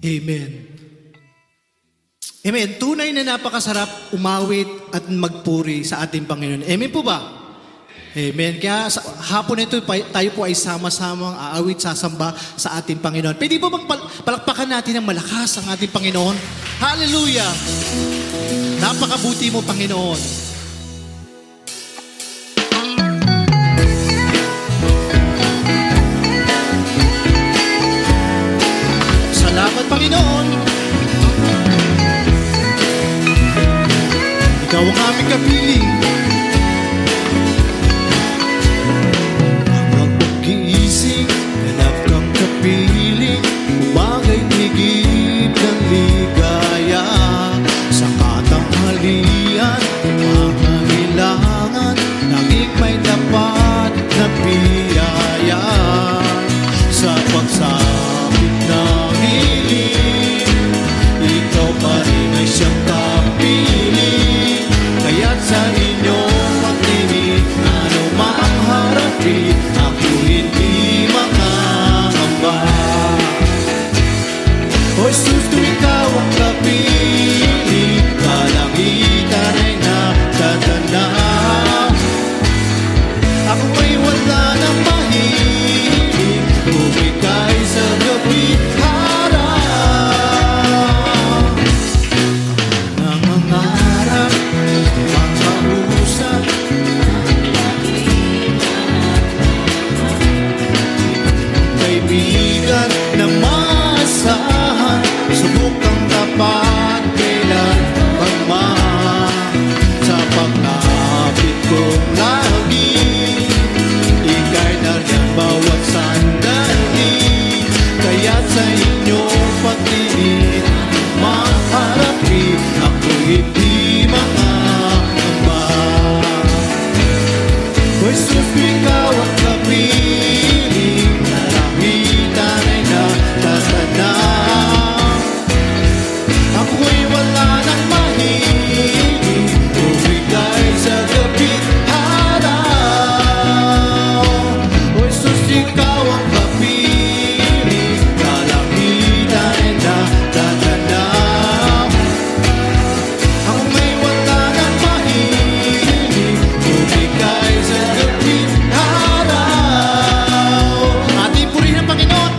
Amen. Amen. Tunay na napakasarap umawit at magpuri sa ating Panginoon. Amen po ba? Amen. Kaya sa hapon ito, tayo po ay sama-samang aawit, sasamba sa ating Panginoon. Pwede po bang palakpakan natin ng malakas ang ating Panginoon? Hallelujah! Napakabuti mo, Panginoon. Salamat, Panginoon. Ikaw ang aming kapiling. Ang pag-iisip, hanap kang kapiling, umagay higit ng ligaya. Sa katanghalian, pangangailangan, naging may dapat na biyaya. Sa pagsapit ng hiling, ikaw pa rin ay siyang kapiling. Kaya't sa inyong pagtingin, ano mang harapin, ako hindi makakamba. O Jesus, kung ikaw ang kapiling, kalangitan ay natatanaw. Ako ay wala nang mahilig, bumigay sa gabing araw. Nangangarap, makausap, kaibigan na maasahan, subukang tapat kailan pagmahal. Sa paglapit kong lagi, ika'y nariyan bawat sandali. Kaya't sa inyong pagtingin, maharapin, ako hindi makakamba. O Jesus, ikaw ang kapiling, kalangitan ay natatanaw. Ako'y wala nang mahilig, bumigay sa gabing araw. O Jesus, ikaw ang kapiling, kalangitan ay natatanaw. Ako'y wala nang mahilig, bumigay sa gabing araw. Ating purihin ang Panginoon.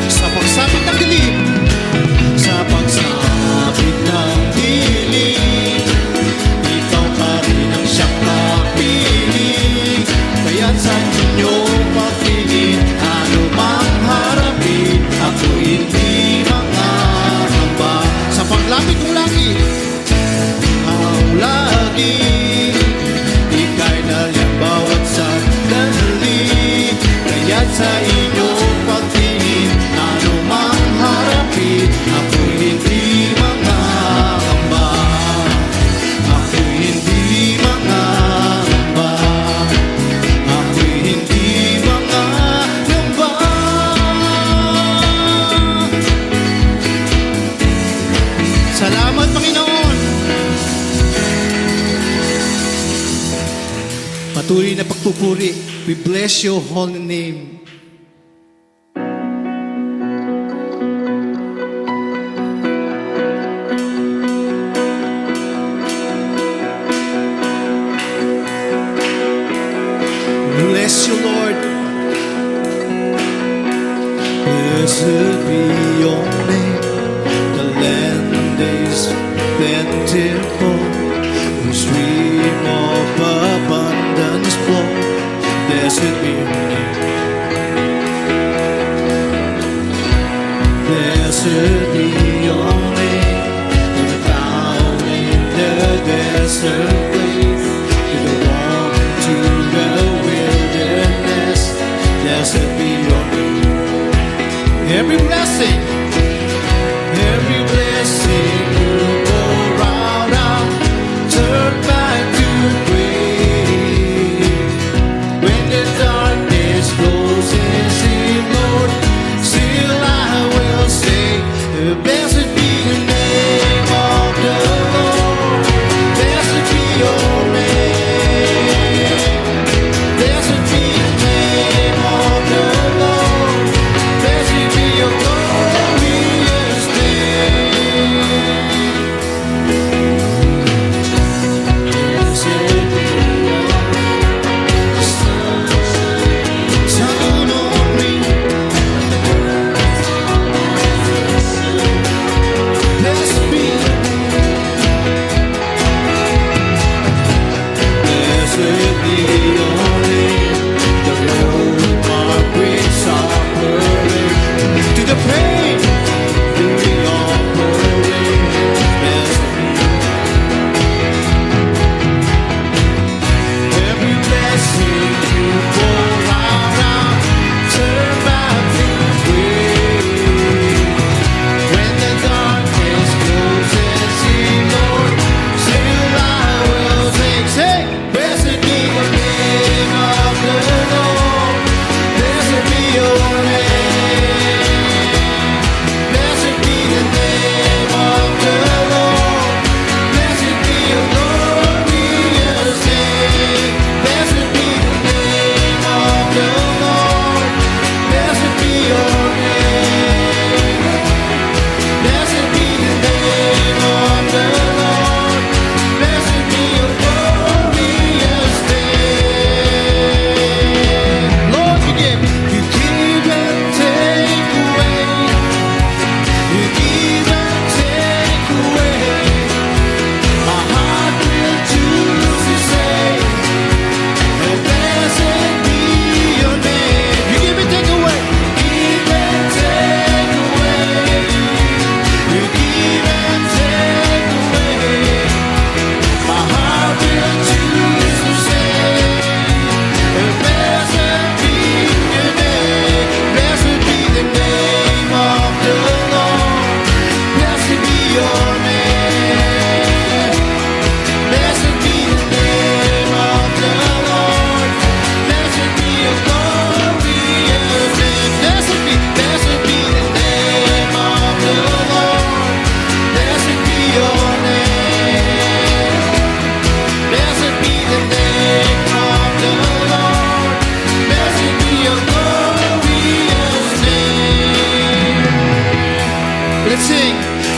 Sa pagsapit ng dilim, sa pagsapit ng dilim, ikaw pa rin ang siyang kapiling. Kaya't sa inyong pagtingin, ano mang harapin, ako hindi makakamba. Sa paglapit kong lagi, ang lagi, ika'y nariyan bawat sandali. Kaya't sa inyong pagtingin, ano mang harapin, ako hindi makakamba. Ako hindi makakamba. Ako hindi makakamba. Salamat, Panginoon. Patuloy na pagpupuri. We bless your holy name. Bless you, Lord. Blessed be your name. The land is plentiful, the stream of abundance flow. Blessed be your name. Blessed be your name. The found in the desert place, to the walk to the wilderness. Blessed be your name. Every blessing will pour out, turn back to grace. When the darkness closes in, Lord, still I will say, blessed be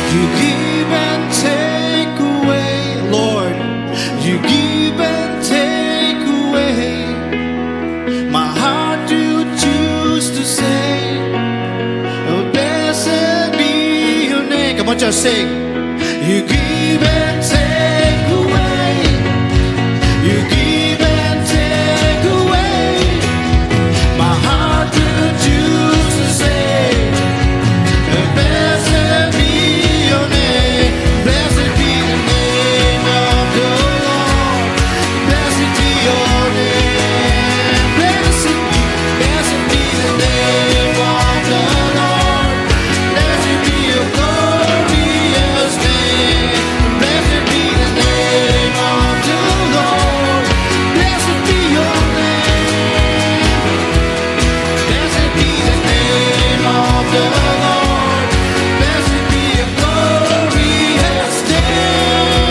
You give and take away, Lord. You give and take away. My heart you choose to say, oh, blessed be your name. Come on, just sing. You give and take away. You give and take away. My heart will choose to say, blessed be your name. Blessed be the name of the Lord. Blessed be your name. Blessed be the name of the Lord. Blessed be your glorious name. Blessed be the name of the Lord. Blessed be your name. Blessed be the name of the Lord. Blessed be your glorious name.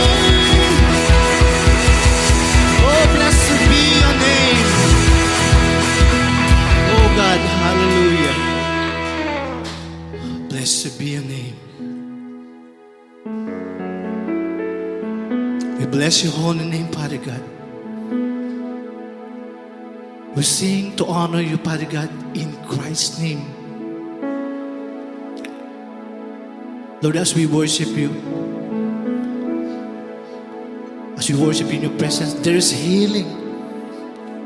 Oh, blessed be your name. Oh God, hallelujah. Blessed be your name. We bless your holy name, Father God. We sing to honor you, Father God, in Christ's name. Lord, as we worship you, as we worship in your presence, there is healing.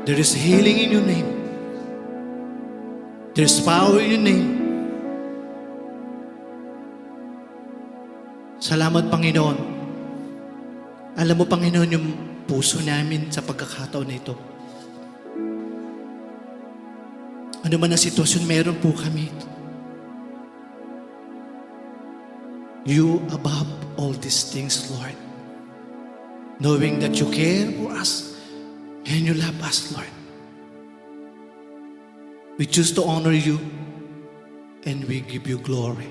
There is healing in your name. There is power in your name. Salamat, Panginoon. Alam mo, Panginoon, yung puso namin sa pagkakataon na ito. Ano man ang sitwasyon, meron po kami. You above all these things, Lord. Knowing that you care for us and you love us, Lord. We choose to honor you and we give you glory.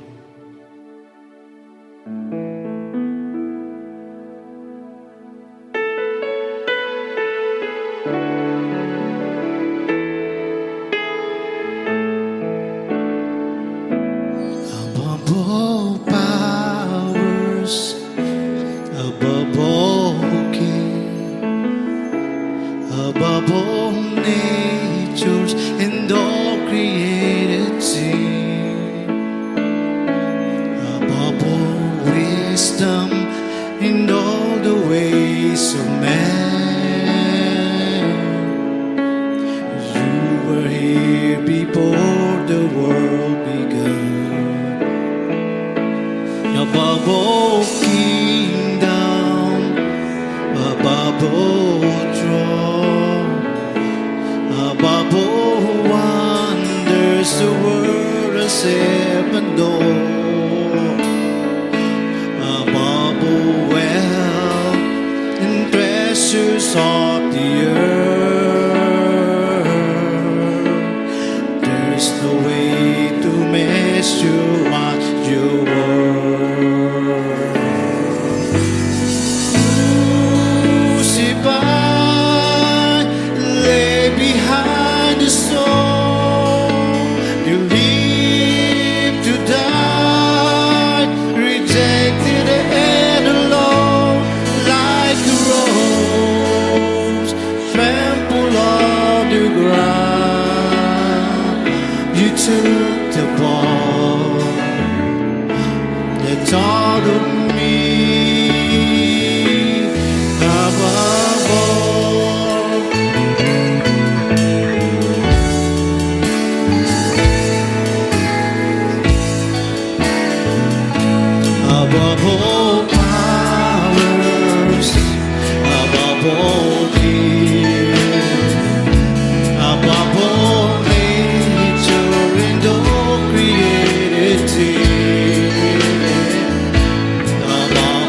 Above all powers, above all king, above all natures and all created things, above all wisdom and all the ways of man. You were here before the world began. Above all kingdom, above all throne, above all wonders the world has ever known, above all wealth and treasures of the earth, there's no way to measure what you are. Crucified, lay behind the stone. You live to die, rejected and alone, like a rose trampled on the ground. You took the ball that taught of me above all. Above all powers, above all kings, above all nature and all created things, above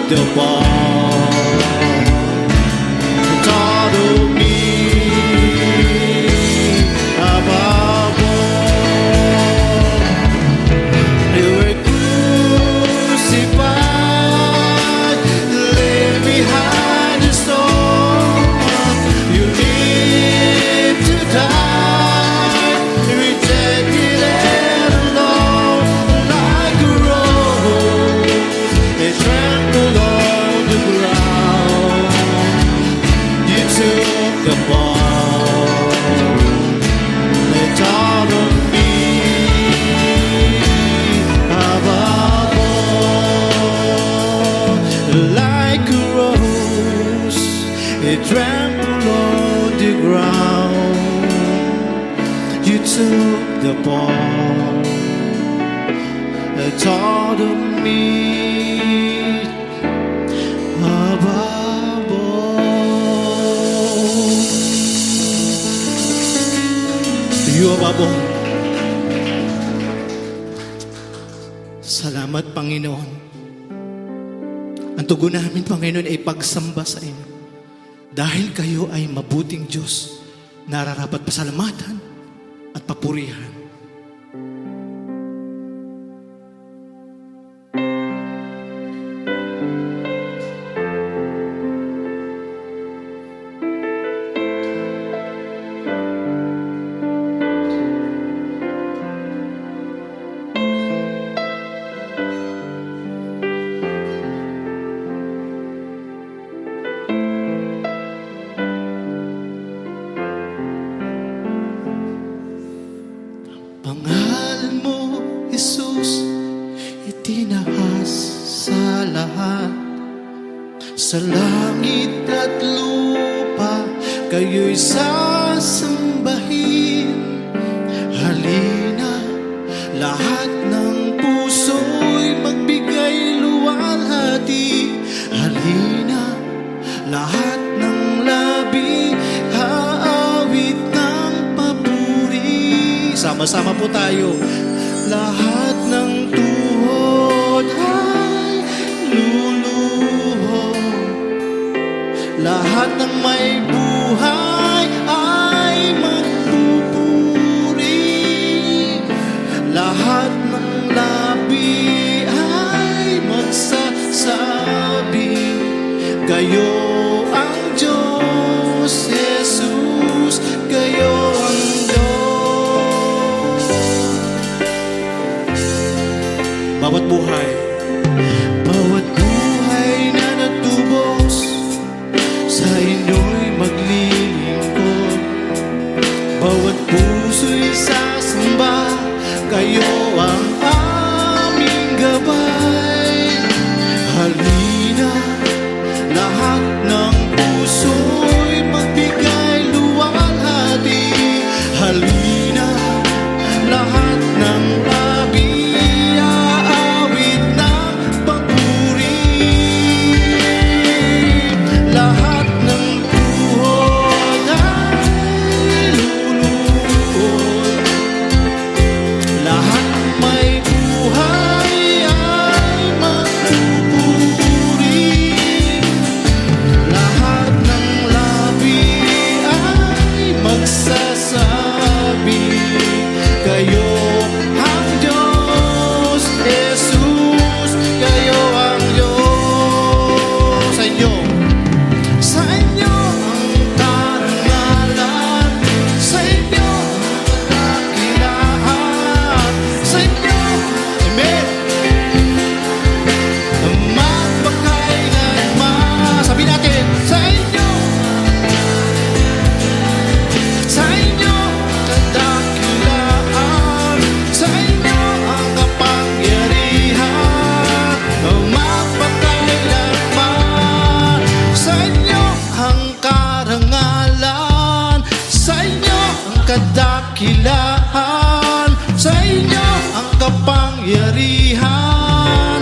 the ball. Taught me above all. You were crucified, lay behind the stone. You lived to die, rejected and alone, like a rose, they trampled on the ground. You took the ball, they taught on me above all. Like a rose, it trampled on the ground. You took the ball, they taught on me above all. You above all. Salamat, Panginoon. Ang tugon namin, Panginoon, ay pagsamba sa inyo. Dahil kayo ay mabuting Diyos, nararapat pasalamatan at papurihan. Pangalan mo, Jesus, itinahas sa lahat. Sa langit at lupa, kayo'y sasambahin. Halina, lahat ng puso'y magbigay luwalhati. Halina, lahat ng labi, haawit ng papuri. Sama-sama po tayo. Lahat ng tuhod ay luluhod. Lahat ng may buhay ay magpupuri. Lahat ng labi ay magsasabi, kayo ang Diyos, Jesus, kayo ang Diyos. Bawat buhay na natubos sa inyo'y maglilingkod. Bawat puso'y sasamba, kayo ang aming gabay. Halina, lahat ng puso'y magbigay luwalhati. Halina, lahat ng labi, aawit ng papuri. Lahat ng tuhod ay luluhod. Lahat ng may buhay ay magpupuri. Lahat ng labi ay magsasabi, kayo ang Diyos, Jesus, kayo ang Diyos. Sa inyo ang karangalan, sa inyo ang dakilaan, sa inyo, amen, magpakailanman. Sabi natin, sa inyo kadakilaan, sa inyo ang kapangyarihan, magpakailanman. Sa inyo ang karangalan, sa inyo ang kadakilaan, sa inyo ang kapangyarihan,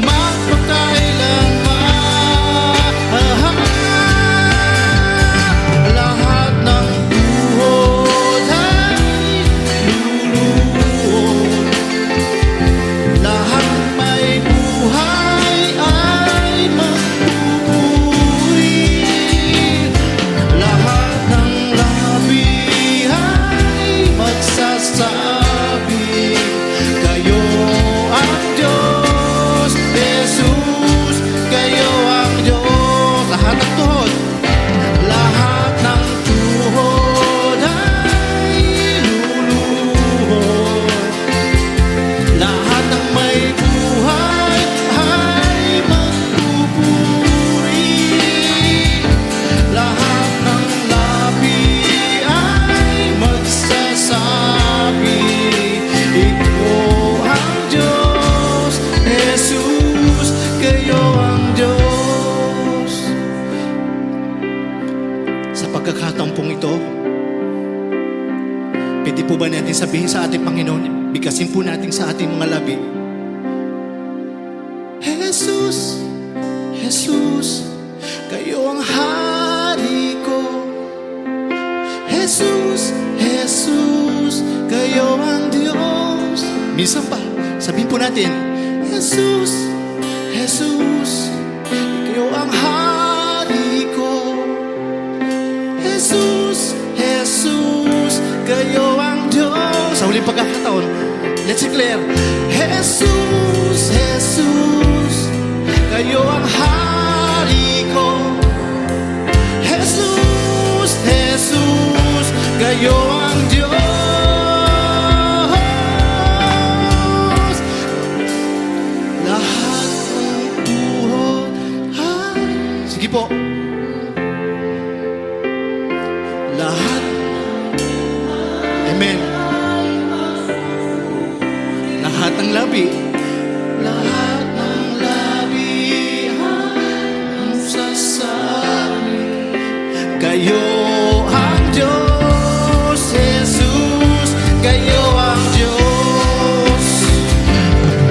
magpakailanman. Lahat ng tuhod ay luluhod. Lahat may buhay ay Sa pagkakataon pong ito, pwede po ba natin sabihin sa ating Panginoon, bigkasin po natin sa ating mga labi, Jesus, Jesus, kayo ang hari ko. Jesus, Jesus, kayo ang Diyos. Minsan pa, sabihin po natin, Jesus, Jesus, kayo ang hari ko. Jesus, Jesus, kayo ang Diyos. Sa huling pagkakataon, let's declare, Jesus, Jesus, kayo ang hari ko. Jesus, Jesus, kayo ang Diyos. Lahat ng buhay ay... Sige po. Lahat. Amen. Lahat ng labi. Lahat ng labi ang sasabi. Kayo ang Diyos, Jesus, kayo ang Diyos.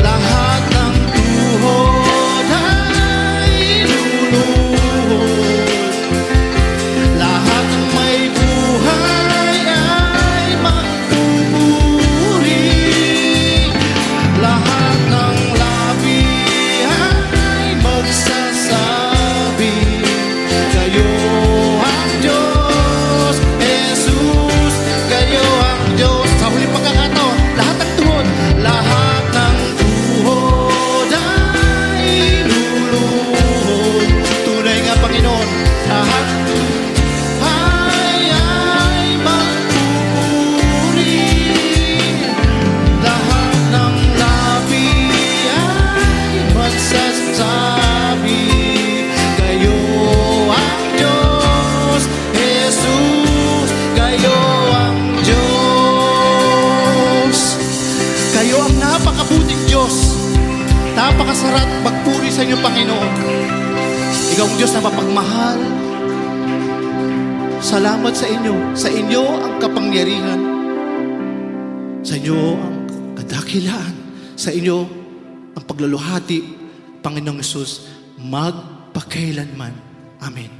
Lahat ng tuhod ay luluhod. Lahat ng may buhay ay magpupuri. Lahat ng labi ay magsasabi, kayo ang Diyos, Jesus, kayo ang Diyos. Sa huling pagkakataon, lahat ng tuhod ay luluhod. Tunay nga, Panginoon, lahat ay magpupuri. Lahat ng labi ay magsasabi, kayo ang Diyos, Jesus, kayo ang Diyos. Kayo ang napakabuting Diyos. Napakasarap magpuri sa inyo, Panginoon. Ikaw ang Diyos na mapagmahal. Salamat sa inyo. Sa inyo ang kapangyarihan. Sa inyo ang kadakilaan. Sa inyo ang pagluluhati, Panginoong Hesus, magpakailanman. Amen.